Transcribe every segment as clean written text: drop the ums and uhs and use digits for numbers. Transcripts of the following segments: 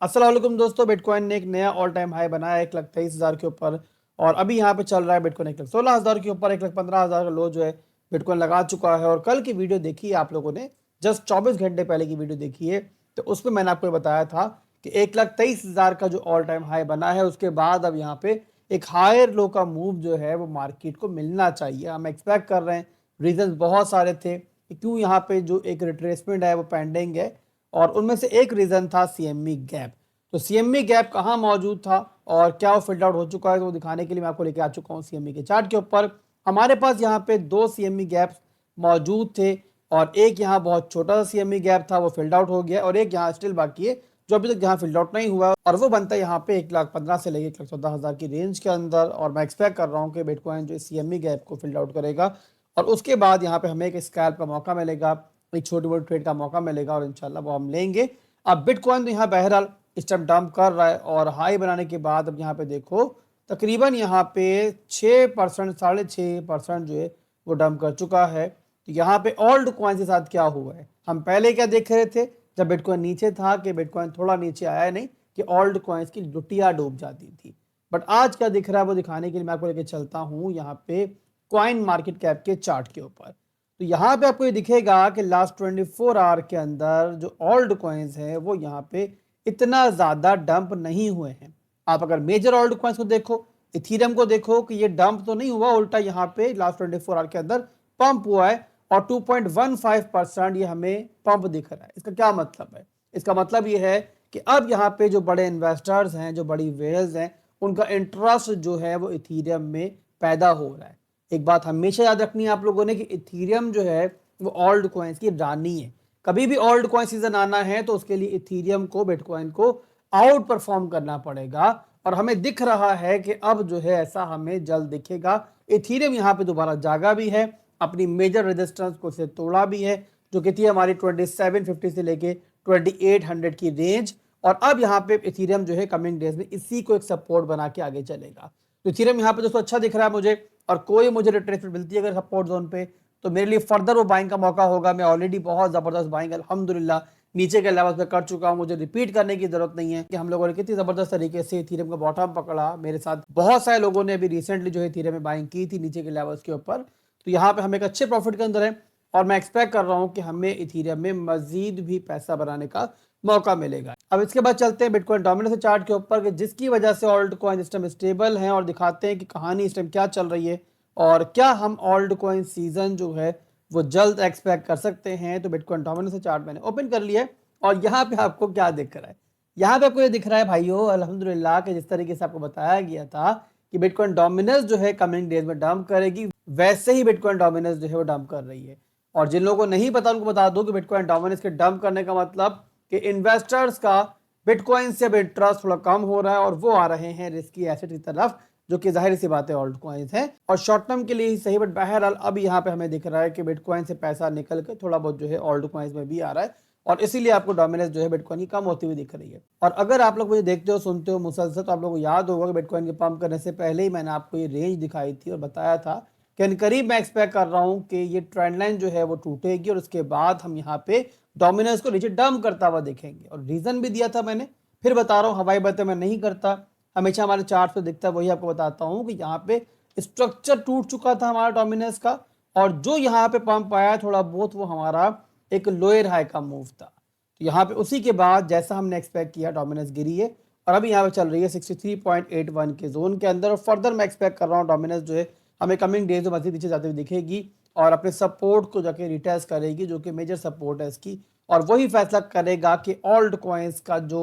अस्सलाम वालेकुम दोस्तों, बिटकॉइन ने एक नया ऑल टाइम हाई बनाया 1,23,000 के ऊपर। और अभी यहाँ पे चल रहा है बिटकॉइन 1,16,000 के ऊपर। 1,15,000 का लो जो है बिटकॉइन लगा चुका है। और कल की वीडियो देखी है आप लोगों ने, जस्ट 24 घंटे पहले की वीडियो देखी है, तो उसमें मैंने आपको बताया था कि 1,23,000 का जो ऑल टाइम हाई बना है उसके बाद अब यहाँ पे एक हायर लो का मूव जो है वो मार्केट को मिलना चाहिए। हम एक्सपेक्ट कर रहे हैं, रीजन बहुत सारे थे कि क्यों यहाँ पे जो एक रिट्रेसमेंट है वो पेंडिंग है। और उनमें से एक रीजन था सीएमई गैप। तो सीएमई गैप कहाँ मौजूद था और क्या वो फिल्ड आउट हो चुका है, तो वो दिखाने के लिए मैं आपको लेके आ चुका हूँ सीएमई के चार्ट के ऊपर। हमारे पास यहाँ पे दो सीएमई गैप्स मौजूद थे और एक यहाँ बहुत छोटा सा सीएमई गैप था, वो फिल्ड आउट हो गया, और एक यहाँ स्टिल बाकी है जो अभी तक यहाँ फिल्ड आउट नहीं हुआ, और वो बनता है यहाँ पे 1,15,000 से लेकर 1,14,000 की रेंज के अंदर। और मैं एक्सपेक्ट कर रहा हूँ कि बिटकॉइन जो सीएमई गैप को फिल्ड आउट करेगा और उसके बाद यहाँ पे हमें एक स्कैल्प का मौका मिलेगा, एक छोटी मोटी ट्रेड का मौका मिलेगा और इंशाल्लाह वो हम लेंगे। अब बिटकॉइन तो यहाँ बहरहाल इस टाइम डंप कर रहा है और हाई बनाने के बाद अब यहाँ पे देखो तकरीबन यहाँ पे 6%, 6.5% जो है वो डंप कर चुका है। तो यहाँ पे ओल्ड कॉइन के साथ क्या हुआ है, हम पहले क्या देख रहे थे जब बिटकॉइन नीचे था कि बिटकॉइन थोड़ा नीचे आया नहीं कि ओल्ड कॉइन्स की लुटिया डूब जाती थी। बट आज क्या दिख रहा है वो दिखाने के लिए मैं आपको लेके चलता हूँ यहाँ पे कॉइन मार्केट कैप के चार्ट के ऊपर। तो यहाँ पे आपको ये दिखेगा कि लास्ट 24 आवर के अंदर जो ओल्ड कॉइन्स हैं वो यहाँ पे इतना ज्यादा डंप नहीं हुए हैं। आप अगर मेजर ओल्ड कॉइन्स को देखो, इथीरियम को देखो कि ये डंप तो नहीं हुआ, उल्टा यहाँ पे लास्ट 24 आवर के अंदर पंप हुआ है और 2.15% ये हमें पंप दिख रहा है। इसका क्या मतलब है? इसका मतलब ये है कि अब यहाँ पे जो बड़े इन्वेस्टर्स हैं, जो बड़ी वेल्स हैं, उनका इंटरेस्ट जो है वो इथीरियम में पैदा हो रहा है। एक बात हमेशा याद रखनी है आप लोगों ने कि इथीरियम जो है वो ओल्ड कॉइन्स की रानी है। कभी भी ओल्ड कॉइन सीजन आना है तो उसके लिए इथीरियम को, बिटकॉइन को आउट परफॉर्म करना पड़ेगा। और हमें दिख रहा है कि अब जो है ऐसा हमें जल्द दिखेगा। इथीरियम यहाँ पे दोबारा जागा भी है, अपनी मेजर रेजिस्टेंस को से तोड़ा भी है जो कि थी हमारी 2750 से लेके 2800 की रेंज। और अब यहाँ पे इथीरियम जो है कमिंग डेज में इसी को एक सपोर्ट बना के आगे चलेगा। तो इथीरियम यहाँ पे दोस्तों अच्छा दिख रहा है मुझे, और कोई मुझे रिट्रेसमेंट मिलती है अगर सपोर्ट जोन पे तो मेरे लिए फर्दर वो बाइंग का मौका होगा। मैं ऑलरेडी बहुत जबरदस्त बाइंग अल्हम्दुलिल्लाह नीचे के लेवल पे कर चुका हूं, मुझे रिपीट करने की जरूरत नहीं है कि हम लोगों ने कितनी जबरदस्त तरीके से इथीरियम का बॉटम पकड़ा। मेरे साथ बहुत सारे लोगों ने अभी रिसेंटली जो है इथीरियम में बाइंग की थी नीचे के लेवल्स के ऊपर। तो यहाँ पे हम एक अच्छे प्रॉफिट के अंदर है और मैं एक्सपेक्ट कर रहा हूँ कि हमें इथीरियम में मजीद भी पैसा बनाने का मौका मिलेगा। अब इसके बाद चलते हैं बिटकॉइन डोमिनेंस चार्ट के ऊपर कि जिसकी वजह से ऑल्ट कॉइन इस टाइम स्टेबल है, और दिखाते हैं कि कहानी इस टाइम क्या चल रही है और क्या हम ऑल्ट कॉइन सीजन जो है वो जल्द एक्सपेक्ट कर सकते हैं। तो बिटकॉइन डोमिनेंस चार्ट मैंने ओपन कर लिया है और यहाँ पे आपको क्या दिख रहा है? यहाँ पे आपको ये दिख रहा है भाइयों अल्हम्दुलिल्लाह कि जिस तरीके से आपको बताया गया था कि बिटकॉइन डोमिनेंस जो है कमिंग डेज में डंप करेगी, वैसे ही बिटकॉइन डोमिनेंस जो है वो डंप कर रही है। और जिन लोगों को नहीं पता उनको बता दो कि बिटकॉइन डोमिनेंस के डंप करने का मतलब कि इन्वेस्टर्स का बिटकॉइन से अब इंटरेस्ट थोड़ा कम हो रहा है और वो आ रहे हैं रिस्की एसेट की तरफ, जो कि जाहिर सी बात है ऑल्ट कॉइन्स है और शॉर्ट टर्म के लिए ही सही। बट बहरहाल अब यहाँ पे हमें दिख रहा है कि बिटकॉइन से पैसा निकल के थोड़ा बहुत जो है ऑल्ट कॉइन्स में भी आ रहा है और इसीलिए आपको डोमिनेंस जो है बिटकॉइन की कम होती हुई दिख रही है। और अगर आप लोग मुझे देखते हो, सुनते हो मुसलसल, तो आप लोगों को याद होगा कि बिटकॉइन के पंप करने से पहले ही मैंने आपको ये रेंज दिखाई थी और बताया था कि करीब मैं एक्सपेक्ट कर रहा हूँ कि ये ट्रेंड लाइन जो है वो टूटेगी और उसके बाद हम यहाँ पे डोमिनेंस को नीचे डंप करता हुआ देखेंगे। और रीजन भी दिया था मैंने, फिर बता रहा हूँ, हवाई बातें मैं नहीं करता, हमेशा हमारे चार्ट पे दिखता है वही आपको बताता हूँ कि यहाँ पे स्ट्रक्चर टूट चुका था हमारा डोमिनेंस का, और जो यहाँ पे पंप आया थोड़ा बहुत वो हमारा एक लोअर हाई का मूव था। तो यहाँ पे उसी के बाद जैसा हमने एक्सपेक्ट किया डोमिनेंस गिरी है और अभी यहाँ पे चल रही है 63.81 के जोन के अंदर। और फर्दर मैं एक्सपेक्ट कर रहा हूँ डोमिनेंस जो है हमें कमिंग डेज में मजीद नीचे जाते हुए दिखेगी और अपने सपोर्ट को जाके रिटेस्ट करेगी जो कि मेजर सपोर्ट है इसकी, और वही फैसला करेगा कि ऑल्ट कॉइन्स का जो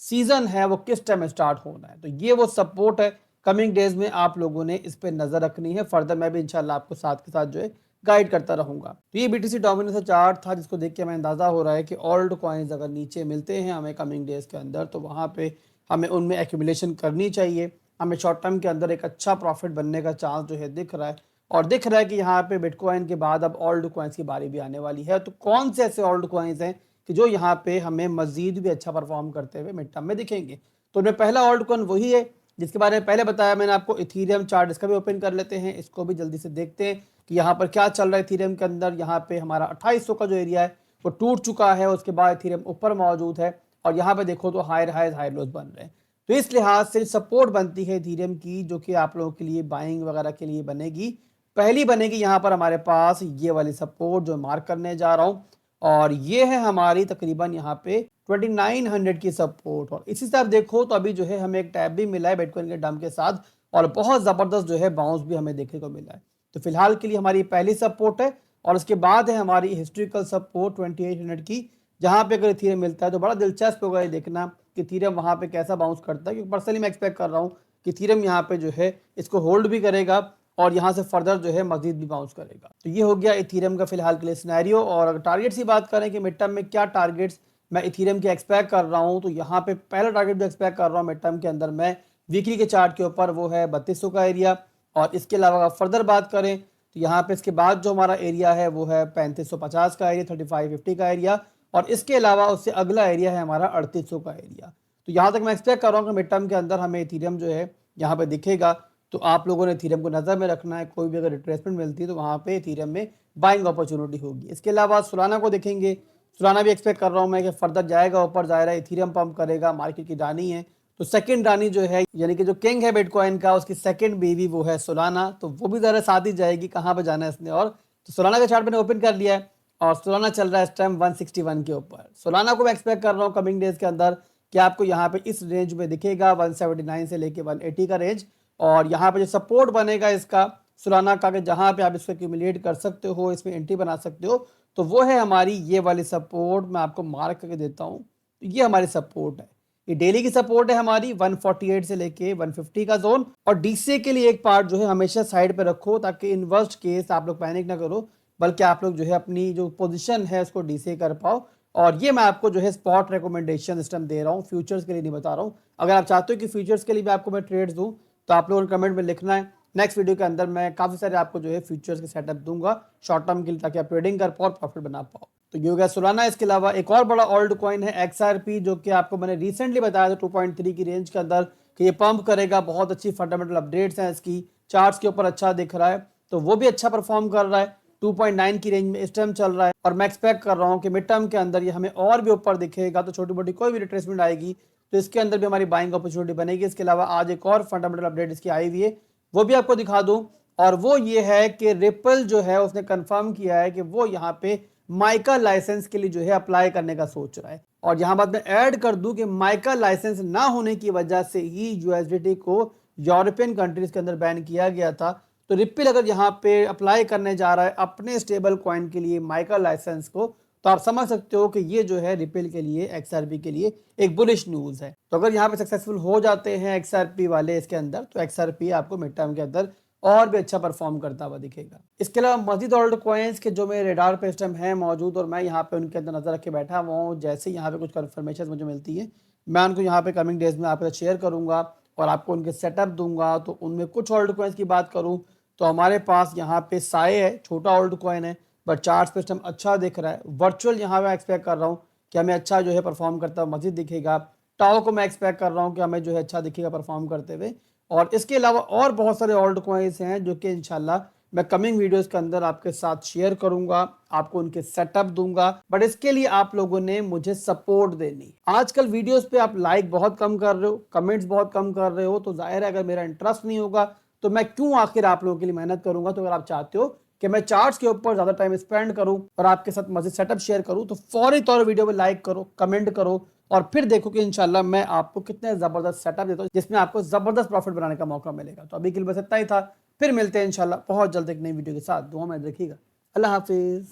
सीजन है वो किस टाइम स्टार्ट होना है। तो ये वो सपोर्ट है, कमिंग डेज में आप लोगों ने इस पे नजर रखनी है। फर्दर मैं भी इंशाल्लाह आपको साथ के साथ जो है गाइड करता रहूंगा। तो ये बीटीसी डोमिनेंस चार्ट था जिसको देख के हमें अंदाजा हो रहा है कि ओल्ड कॉइन्स अगर नीचे मिलते हैं हमें कमिंग डेज के अंदर तो वहां पे हमें उनमें एक्यूमुलेशन करनी चाहिए। हमें शॉर्ट टर्म के अंदर एक अच्छा प्रॉफिट बनने का चांस जो है दिख रहा है, और दिख रहा है कि यहाँ पे बिटकॉइन के बाद अब ओल्ड कॉइन्स की बारी भी आने वाली है। तो कौन से ऐसे ओल्ड कॉइन्स हैं कि जो यहाँ पे हमें मजीद भी अच्छा परफॉर्म करते हुए मिड टर्म में दिखेंगे? तो उनमें पहला ओल्ड कॉइन वही है जिसके बारे में पहले बताया मैंने आपको, इथीरियम चार्ट। इसका भी ओपन कर लेते हैं, इसको भी जल्दी से देखते हैं कि यहाँ पर क्या चल रहा है इथीरियम के अंदर। यहाँ पे हमारा 2800 का जो एरिया है वो टूट चुका है, उसके बाद इथीरियम ऊपर मौजूद है और यहाँ पे देखो तो हायर हाइज हायर लोज बन रहे हैं। तो इस लिहाज से सपोर्ट बनती है इथेरियम की, जो कि आप लोगों के लिए बाइंग वगैरह के लिए बनेगी। पहली बनेगी यहाँ पर हमारे पास ये वाली सपोर्ट जो मार्क करने जा रहा हूँ, और ये है हमारी तकरीबन यहाँ पे 2900 की सपोर्ट। और इसी से आप देखो तो अभी जो है हमें एक टैब भी मिला है बिटकॉइन के डंप के साथ, और बहुत ज़बरदस्त जो है बाउंस भी हमें देखने को मिला है। तो फिलहाल के लिए हमारी पहली सपोर्ट है, और उसके बाद है हमारी हिस्ट्रिकल सपोर्ट 2800 की, जहाँ पे अगर इथेरियम मिलता है तो बड़ा दिलचस्प होगा ये देखना कि इथेरियम वहाँ पे कैसा बाउंस करता है, क्योंकि पर्सनली मैं एक्सपेक्ट कर रहा हूँ कि इथेरियम यहाँ पे जो है इसको होल्ड भी करेगा और यहाँ से फर्दर जो है मजीद भी बाउंस करेगा। तो ये हो गया इथेरियम का फिलहाल के लिए सिनेरियो। और अगर टारगेट्स की बात करें कि मिड टर्म में क्या टारगेट्स मैं इथेरियम के एक्सपेक्ट कर रहा हूँ, तो यहाँ पे पहला टारगेट जो एक्सपेक्ट कर रहा हूँ मिड टर्म के अंदर मैं वीकली के चार्ट के ऊपर, वो है 3200 का एरिया। और इसके अलावा अगर फर्दर बात करें तो यहाँ पे इसके बाद जो हमारा एरिया है वो है 3550 का एरिया, 3550 का एरिया, और इसके अलावा उससे अगला एरिया है हमारा 3800 का एरिया। तो यहाँ तक मैं एक्सपेक्ट कर रहा हूँ कि मिड टर्म के अंदर हमें इथेरियम जो है यहाँ पे दिखेगा। तो आप लोगों ने इथेरियम को नज़र में रखना है, कोई भी अगर रिट्रेसमेंट मिलती है तो वहाँ पे इथेरियम में बाइंग अपॉर्चुनिटी होगी। इसके अलावा सोलाना को देखेंगे, सोलाना भी एक्सपेक्ट कर रहा हूँ मैं कि फर्दर जाएगा ऊपर, जाएगा इथेरियम पंप करेगा, मार्केट की रानी है। तो सेकंड रानी जो है यानी कि जो किंग है बिटकॉइन का, उसकी सेकंड बेबी वो है सोलाना, तो वो भी ज़रा साथ ही जाएगी। कहाँ पे जाना है इसने। और तो सोलाना का चार्ट मैंने ओपन कर लिया है, और सोलाना चल रहा है इस टाइम 161 के ऊपर। सोलाना को मैं एक्सपेक्ट कर रहा हूँ कमिंग डेज के अंदर कि आपको यहाँ पे इस रेंज में दिखेगा 179 से लेके 180 का रेंज। और यहाँ पे जो सपोर्ट बनेगा इसका सोलाना का, कि जहाँ पे आप इसको एक्यूमुलेट कर सकते हो, इसमें एंट्री बना सकते हो, तो वो है हमारी ये वाली सपोर्ट। मैं आपको मार्क करके देता हूँ, तो ये हमारी सपोर्ट है। ये डेली की सपोर्ट है हमारी 148 से लेके 150 का जोन। और डीसीए के लिए एक पार्ट जो है हमेशा साइड पे रखो, ताकि इन वर्स्ट केस आप लोग पैनिक ना करो, बल्कि आप लोग जो है अपनी जो पोजीशन है उसको डीसीए कर पाओ। और ये मैं आपको जो है स्पॉट रिकमेंडेशन इस टाइम दे रहा हूँ, फ्यूचर्स के लिए नहीं बता रहा हूँ। अगर आप चाहते हो कि फ्यूचर्स के लिए भी आपको मैं ट्रेड्स दूँ, तो आप लोगों ने कमेंट में लिखना है। नेक्स्ट वीडियो के अंदर मैं काफ़ी सारे आपको जो है फ्यूचर्स के सेटअप दूंगा शॉर्ट टर्म के लिए, ताकि आप ट्रेडिंग कर पाओ और प्रॉफिट बना पाओ। तो ये हो गया सोलाना। इसके अलावा एक और बड़ा ओल्ड कॉइन है एक्सआरपी, जो कि आपको मैंने रिसेंटली बताया था 2.3 की रेंज के अंदर कि ये पंप करेगा। बहुत अच्छी फंडामेंटल अपडेट्स हैं इसकी, चार्ट्स के ऊपर अच्छा दिख रहा है, तो वो भी अच्छा परफॉर्म कर रहा है। 2.9 की रेंज में इस टाइम चल रहा है, और मैं एक्सपेक्ट कर रहा हूँ कि मिड टर्म के अंदर ये हमें और भी ऊपर दिखेगा। तो छोटी मोटी कोई भी रिट्रेसमेंट आएगी तो इसके अंदर भी हमारी बाइंग अपॉर्चुनिटी बनेगी। इसके अलावा आज एक और फंडामेंटल अपडेट इसकी आई हुई है, वो भी आपको दिखा दूं। और वो ये है कि रिपल जो है उसने कंफर्म किया है कि वो यहाँ पे माइका लाइसेंस के लिए जो है अप्लाई करने का सोच रहा है। और यहाँ बात मैं ऐड कर दूं कि माइका लाइसेंस ना होने की वजह से ही यूएसडीटी को यूरोपियन कंट्रीज के अंदर बैन किया गया था। तो रिपल अगर यहाँ पे अप्लाई करने जा रहा है अपने स्टेबल कॉइन के लिए माइका लाइसेंस को, तो आप समझ सकते हो कि ये जो है रिपल के लिए, एक्सआरपी के लिए एक बुलिश न्यूज़ है। तो अगर यहाँ पे सक्सेसफुल हो जाते हैं एक्सआरपी वाले इसके अंदर, तो एक्सआरपी आपको मिड टर्म के अंदर और भी अच्छा परफॉर्म करता हुआ दिखेगा। इसके अलावा मजीद ओल्ड कॉइन्स के जो मेरे रेडार पे इस टाइम है मौजूद, और मैं यहाँ पे उनके अंदर नजर रख के बैठा हुआ हूँ। जैसे यहाँ पे कुछ कन्फर्मेशन मुझे मिलती है, मैं उनको यहाँ पे कमिंग डेज में आपके साथ शेयर करूँगा और आपको उनके सेटअप दूंगा। तो उनमें कुछ ओल्ड कॉइन्स की बात करूँ तो हमारे पास यहाँ पे साए है, छोटा ओल्ड कॉइन है, बट चार्ट पे सिस्टम अच्छा दिख रहा है। वर्चुअल यहाँ पे एक्सपेक्ट कर रहा हूँ कि हमें अच्छा जो है परफॉर्म करता हुआ मजीद दिखेगा। टाओ को मैं एक्सपेक्ट कर रहा हूँ कि हमें जो है अच्छा दिखेगा परफॉर्म करते हुए। और इसके अलावा और बहुत सारे ओल्ड कॉइन्स हैं जो कि इंशाल्लाह मैं कमिंग वीडियोस के अंदर आपके साथ शेयर करूंगा, आपको उनके सेटअप दूंगा। बट इसके लिए आप लोगों ने मुझे सपोर्ट देनी। आजकल वीडियोस पे आप लाइक बहुत कम कर रहे हो, कमेंट्स बहुत कम कर रहे हो, तो जाहिर है अगर मेरा इंटरेस्ट नहीं होगा तो मैं क्यों आखिर आप लोगों के लिए मेहनत करूंगा। तो अगर आप चाहते हो कि मैं चार्ट्स के ऊपर ज्यादा टाइम स्पेंड करूं और आपके साथ मजीद सेटअप शेयर करूं, तो फौरी तौर वीडियो में लाइक करो, कमेंट करो, और फिर देखो कि इंशाल्लाह मैं आपको कितने जबरदस्त सेटअप देता हूं जिसमें आपको जबरदस्त प्रॉफिट बनाने का मौका मिलेगा। तो अभी के लिए बस इतना ही था, फिर मिलते हैं इंशाल्लाह बहुत जल्द एक नई वीडियो के साथ। दुआ में रखिएगा। अल्लाह हाफिज।